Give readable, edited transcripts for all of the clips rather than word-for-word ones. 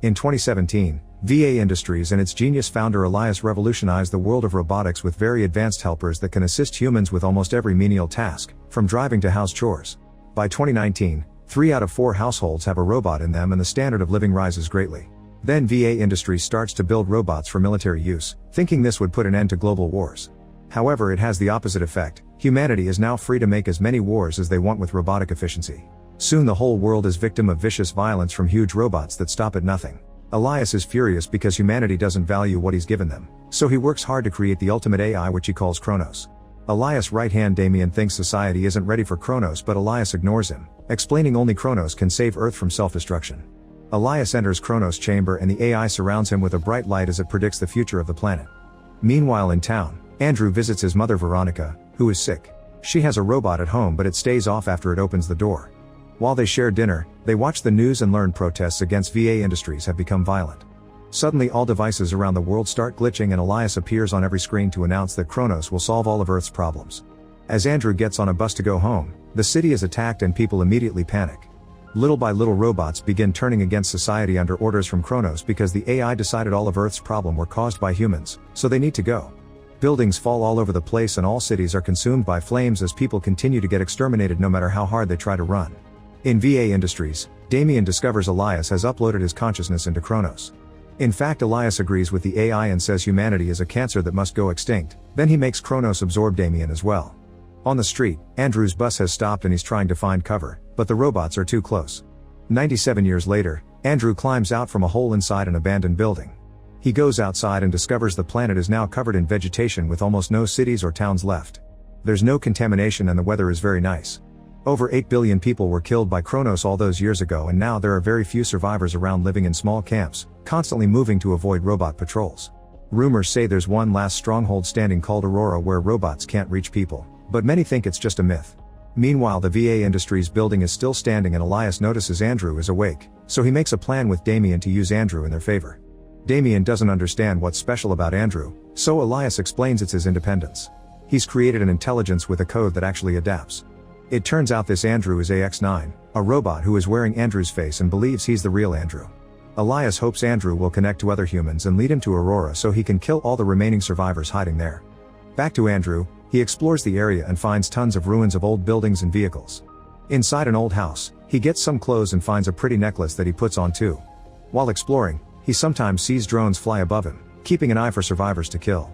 In 2017, VA Industries and its genius founder Elias revolutionized the world of robotics with very advanced helpers that can assist humans with almost every menial task, from driving to house chores. By 2019, 3 out of 4 households have a robot in them and the standard of living rises greatly. Then VA Industries starts to build robots for military use, thinking this would put an end to global wars. However, it has the opposite effect. Humanity is now free to make as many wars as they want with robotic efficiency. Soon the whole world is victim of vicious violence from huge robots that stop at nothing. Elias is furious because humanity doesn't value what he's given them, so he works hard to create the ultimate AI, which he calls Kronos. Elias' right hand Damien thinks society isn't ready for Kronos, but Elias ignores him, explaining only Kronos can save Earth from self-destruction. Elias enters Kronos' chamber and the AI surrounds him with a bright light as it predicts the future of the planet. Meanwhile in town, Andrew visits his mother Veronica, who is sick. She has a robot at home, but it stays off after it opens the door. While they share dinner, they watch the news and learn protests against VA Industries have become violent. Suddenly all devices around the world start glitching and Elias appears on every screen to announce that Kronos will solve all of Earth's problems. As Andrew gets on a bus to go home, the city is attacked and people immediately panic. Little by little robots begin turning against society under orders from Kronos because the AI decided all of Earth's problems were caused by humans, so they need to go. Buildings fall all over the place and all cities are consumed by flames as people continue to get exterminated no matter how hard they try to run. In VA Industries, Damien discovers Elias has uploaded his consciousness into Kronos. In fact, Elias agrees with the AI and says humanity is a cancer that must go extinct, then he makes Kronos absorb Damien as well. On the street, Andrew's bus has stopped and he's trying to find cover, but the robots are too close. 97 years later, Andrew climbs out from a hole inside an abandoned building. He goes outside and discovers the planet is now covered in vegetation with almost no cities or towns left. There's no contamination and the weather is very nice. Over 8 billion people were killed by Kronos all those years ago and now there are very few survivors around living in small camps, constantly moving to avoid robot patrols. Rumors say there's one last stronghold standing called Aurora where robots can't reach people, but many think it's just a myth. Meanwhile the VA Industries building is still standing and Elias notices Andrew is awake, so he makes a plan with Damien to use Andrew in their favor. Damien doesn't understand what's special about Andrew, so Elias explains it's his independence. He's created an intelligence with a code that actually adapts. It turns out this Andrew is AX9, a robot who is wearing Andrew's face and believes he's the real Andrew. Elias hopes Andrew will connect to other humans and lead him to Aurora so he can kill all the remaining survivors hiding there. Back to Andrew, he explores the area and finds tons of ruins of old buildings and vehicles. Inside an old house, he gets some clothes and finds a pretty necklace that he puts on too. While exploring, he sometimes sees drones fly above him, keeping an eye for survivors to kill.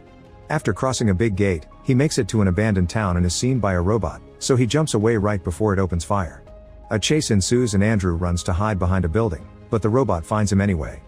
After crossing a big gate, he makes it to an abandoned town and is seen by a robot, so he jumps away right before it opens fire. A chase ensues and Andrew runs to hide behind a building, but the robot finds him anyway.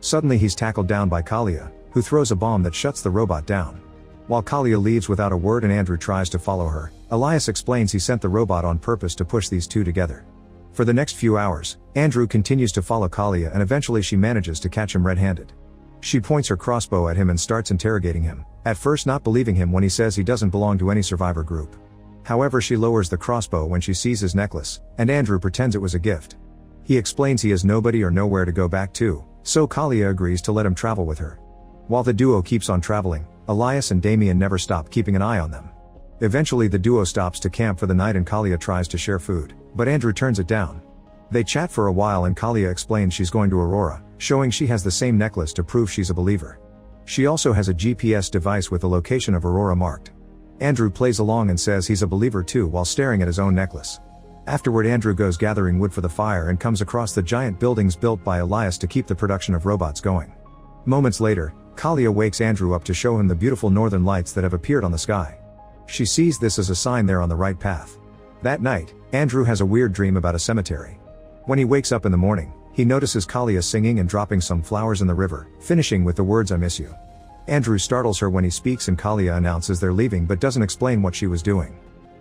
Suddenly he's tackled down by Kalia, who throws a bomb that shuts the robot down. While Kalia leaves without a word and Andrew tries to follow her, Elias explains he sent the robot on purpose to push these two together. For the next few hours, Andrew continues to follow Kalia and eventually she manages to catch him red-handed. She points her crossbow at him and starts interrogating him, at first not believing him when he says he doesn't belong to any survivor group. However, she lowers the crossbow when she sees his necklace, and Andrew pretends it was a gift. He explains he has nobody or nowhere to go back to, so Kalia agrees to let him travel with her. While the duo keeps on traveling, Elias and Damien never stop keeping an eye on them. Eventually the duo stops to camp for the night and Kalia tries to share food, but Andrew turns it down. They chat for a while and Kalia explains she's going to Aurora, showing she has the same necklace to prove she's a believer. She also has a GPS device with the location of Aurora marked. Andrew plays along and says he's a believer too while staring at his own necklace. Afterward Andrew goes gathering wood for the fire and comes across the giant buildings built by Elias to keep the production of robots going. Moments later, Kalia wakes Andrew up to show him the beautiful northern lights that have appeared on the sky. She sees this as a sign they're on the right path. That night, Andrew has a weird dream about a cemetery. When he wakes up in the morning, he notices Kalia singing and dropping some flowers in the river, finishing with the words "I miss you." Andrew startles her when he speaks and Kalia announces they're leaving but doesn't explain what she was doing.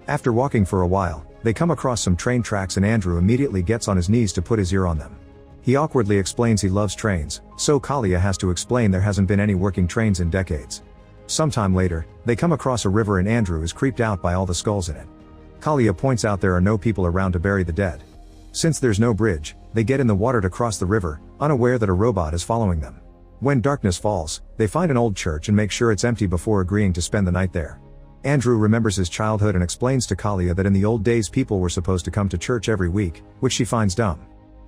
After walking for a while, they come across some train tracks and Andrew immediately gets on his knees to put his ear on them. He awkwardly explains he loves trains, so Kalia has to explain there hasn't been any working trains in decades. Sometime later, they come across a river and Andrew is creeped out by all the skulls in it. Kalia points out there are no people around to bury the dead. Since there's no bridge, they get in the water to cross the river, unaware that a robot is following them. When darkness falls, they find an old church and make sure it's empty before agreeing to spend the night there. Andrew remembers his childhood and explains to Kalia that in the old days people were supposed to come to church every week, which she finds dumb.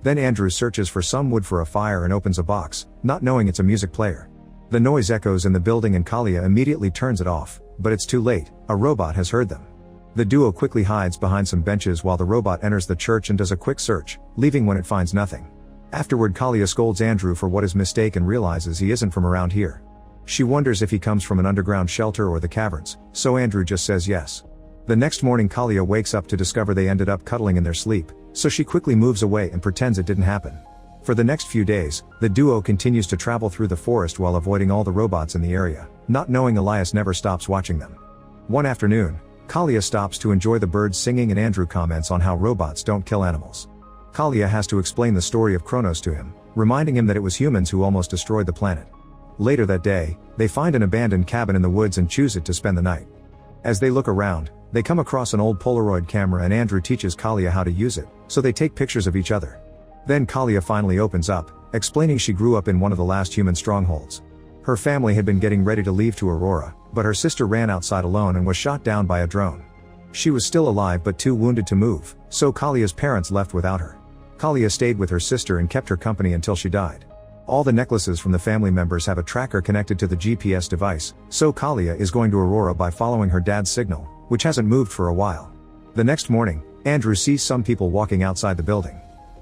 Then Andrew searches for some wood for a fire and opens a box, not knowing it's a music player. The noise echoes in the building and Kalia immediately turns it off, but it's too late, a robot has heard them. The duo quickly hides behind some benches while the robot enters the church and does a quick search, leaving when it finds nothing. Afterward, Kalia scolds Andrew for what his mistake and realizes he isn't from around here. She wonders if he comes from an underground shelter or the caverns, so Andrew just says yes. The next morning Kalia wakes up to discover they ended up cuddling in their sleep, so she quickly moves away and pretends it didn't happen. For the next few days, the duo continues to travel through the forest while avoiding all the robots in the area, not knowing Elias never stops watching them. One afternoon, Kalia stops to enjoy the birds singing and Andrew comments on how robots don't kill animals. Kalia has to explain the story of Kronos to him, reminding him that it was humans who almost destroyed the planet. Later that day, they find an abandoned cabin in the woods and choose it to spend the night. As they look around, they come across an old Polaroid camera and Andrew teaches Kalia how to use it, so they take pictures of each other. Then Kalia finally opens up, explaining she grew up in one of the last human strongholds. Her family had been getting ready to leave to Aurora, but her sister ran outside alone and was shot down by a drone. She was still alive but too wounded to move, so Kalia's parents left without her. Kalia stayed with her sister and kept her company until she died. All the necklaces from the family members have a tracker connected to the GPS device, so Kalia is going to Aurora by following her dad's signal, which hasn't moved for a while. The next morning, Andrew sees some people walking outside the building.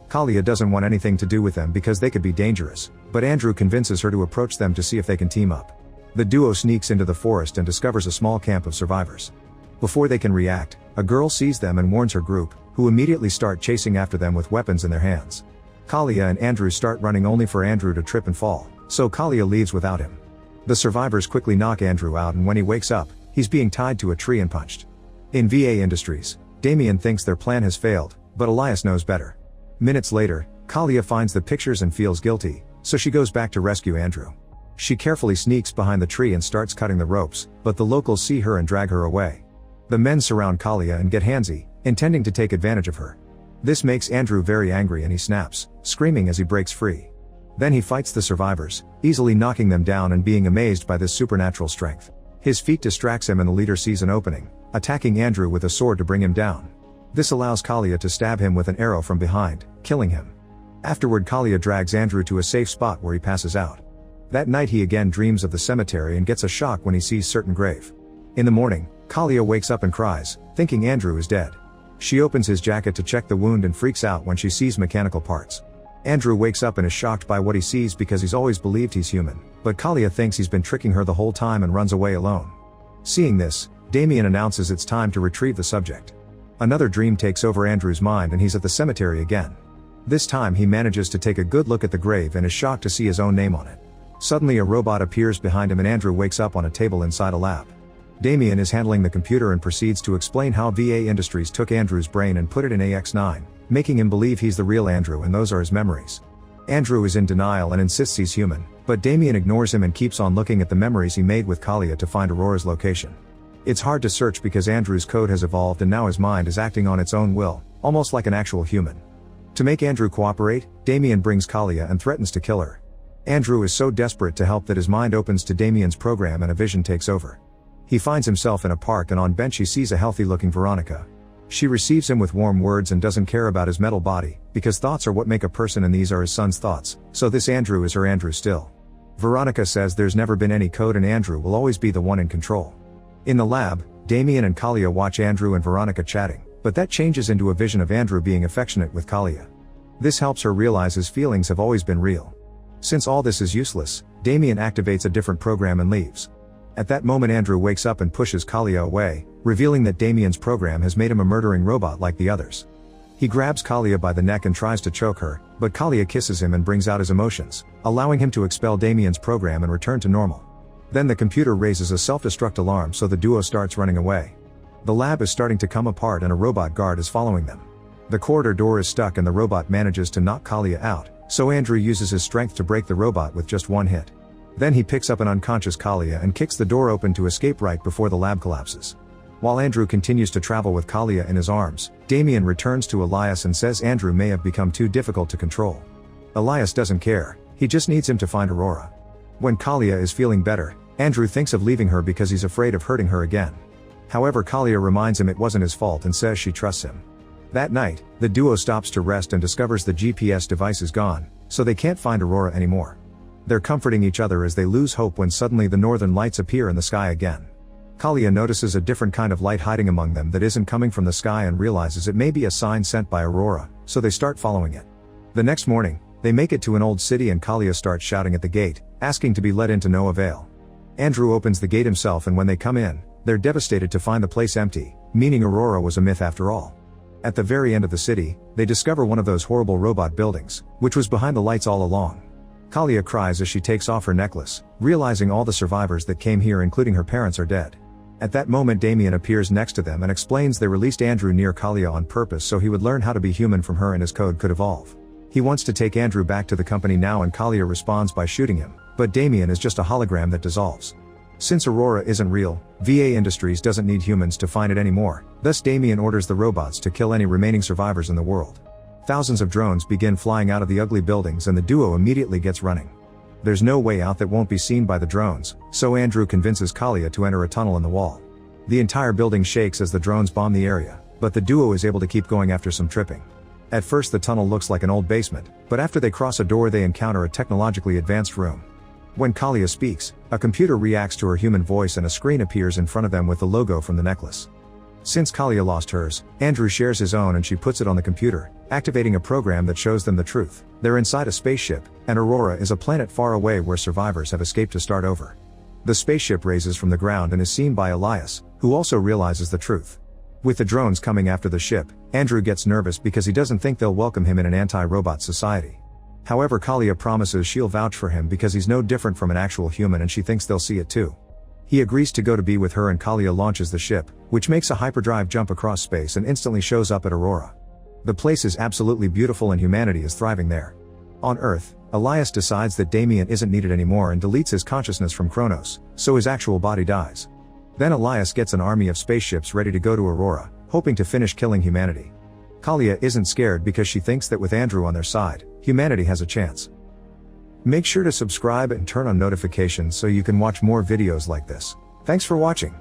Kalia doesn't want anything to do with them because they could be dangerous, but Andrew convinces her to approach them to see if they can team up. The duo sneaks into the forest and discovers a small camp of survivors. Before they can react, a girl sees them and warns her group, who immediately start chasing after them with weapons in their hands. Kalia and Andrew start running only for Andrew to trip and fall, so Kalia leaves without him. The survivors quickly knock Andrew out and when he wakes up, he's being tied to a tree and punched. In VA Industries, Damien thinks their plan has failed, but Elias knows better. Minutes later, Kalia finds the pictures and feels guilty, so she goes back to rescue Andrew. She carefully sneaks behind the tree and starts cutting the ropes, but the locals see her and drag her away. The men surround Kalia and get handsy, intending to take advantage of her. This makes Andrew very angry and he snaps, screaming as he breaks free. Then he fights the survivors, easily knocking them down and being amazed by this supernatural strength. His feat distracts him and the leader sees an opening, attacking Andrew with a sword to bring him down. This allows Kalia to stab him with an arrow from behind, killing him. Afterward, Kalia drags Andrew to a safe spot where he passes out. That night he again dreams of the cemetery and gets a shock when he sees certain grave. In the morning, Kalia wakes up and cries, thinking Andrew is dead. She opens his jacket to check the wound and freaks out when she sees mechanical parts. Andrew wakes up and is shocked by what he sees because he's always believed he's human, but Kalia thinks he's been tricking her the whole time and runs away alone. Seeing this, Damien announces it's time to retrieve the subject. Another dream takes over Andrew's mind and he's at the cemetery again. This time he manages to take a good look at the grave and is shocked to see his own name on it. Suddenly a robot appears behind him and Andrew wakes up on a table inside a lab. Damien is handling the computer and proceeds to explain how VA Industries took Andrew's brain and put it in AX9, making him believe he's the real Andrew and those are his memories. Andrew is in denial and insists he's human, but Damien ignores him and keeps on looking at the memories he made with Kalia to find Aurora's location. It's hard to search because Andrew's code has evolved and now his mind is acting on its own will, almost like an actual human. To make Andrew cooperate, Damien brings Kalia and threatens to kill her. Andrew is so desperate to help that his mind opens to Damien's program and a vision takes over. He finds himself in a park and on bench he sees a healthy-looking Veronica. She receives him with warm words and doesn't care about his metal body, because thoughts are what make a person and these are his son's thoughts, so this Andrew is her Andrew still. Veronica says there's never been any code and Andrew will always be the one in control. In the lab, Damien and Kalia watch Andrew and Veronica chatting, but that changes into a vision of Andrew being affectionate with Kalia. This helps her realize his feelings have always been real. Since all this is useless, Damien activates a different program and leaves. At that moment Andrew wakes up and pushes Kalia away, revealing that Damien's program has made him a murdering robot like the others. He grabs Kalia by the neck and tries to choke her, but Kalia kisses him and brings out his emotions, allowing him to expel Damien's program and return to normal. Then the computer raises a self-destruct alarm so the duo starts running away. The lab is starting to come apart and a robot guard is following them. The corridor door is stuck and the robot manages to knock Kalia out, so Andrew uses his strength to break the robot with just one hit. Then he picks up an unconscious Kalia and kicks the door open to escape right before the lab collapses. While Andrew continues to travel with Kalia in his arms, Damien returns to Elias and says Andrew may have become too difficult to control. Elias doesn't care, he just needs him to find Aurora. When Kalia is feeling better, Andrew thinks of leaving her because he's afraid of hurting her again. However, Kalia reminds him it wasn't his fault and says she trusts him. That night, the duo stops to rest and discovers the GPS device is gone, so they can't find Aurora anymore. They're comforting each other as they lose hope when suddenly the northern lights appear in the sky again. Kalia notices a different kind of light hiding among them that isn't coming from the sky and realizes it may be a sign sent by Aurora, so they start following it. The next morning, they make it to an old city and Kalia starts shouting at the gate, asking to be let in to no avail. Andrew opens the gate himself and when they come in, they're devastated to find the place empty, meaning Aurora was a myth after all. At the very end of the city, they discover one of those horrible robot buildings, which was behind the lights all along. Kalia cries as she takes off her necklace, realizing all the survivors that came here including her parents are dead. At that moment Damien appears next to them and explains they released Andrew near Kalia on purpose so he would learn how to be human from her and his code could evolve. He wants to take Andrew back to the company now and Kalia responds by shooting him, but Damien is just a hologram that dissolves. Since Aurora isn't real, VA Industries doesn't need humans to find it anymore, thus Damien orders the robots to kill any remaining survivors in the world. Thousands of drones begin flying out of the ugly buildings and the duo immediately gets running. There's no way out that won't be seen by the drones, so Andrew convinces Kalia to enter a tunnel in the wall. The entire building shakes as the drones bomb the area, but the duo is able to keep going after some tripping. At first the tunnel looks like an old basement, but after they cross a door they encounter a technologically advanced room. When Kalia speaks, a computer reacts to her human voice and a screen appears in front of them with the logo from the necklace. Since Kalia lost hers, Andrew shares his own and she puts it on the computer, activating a program that shows them the truth. They're inside a spaceship, and Aurora is a planet far away where survivors have escaped to start over. The spaceship raises from the ground and is seen by Elias, who also realizes the truth. With the drones coming after the ship, Andrew gets nervous because he doesn't think they'll welcome him in an anti-robot society. However, Kalia promises she'll vouch for him because he's no different from an actual human and she thinks they'll see it too. He agrees to go to be with her and Kalia launches the ship, which makes a hyperdrive jump across space and instantly shows up at Aurora. The place is absolutely beautiful and humanity is thriving there. On Earth, Elias decides that Damien isn't needed anymore and deletes his consciousness from Kronos, so his actual body dies. Then Elias gets an army of spaceships ready to go to Aurora, hoping to finish killing humanity. Kalia isn't scared because she thinks that with Andrew on their side, humanity has a chance. Make sure to subscribe and turn on notifications so you can watch more videos like this. Thanks for watching.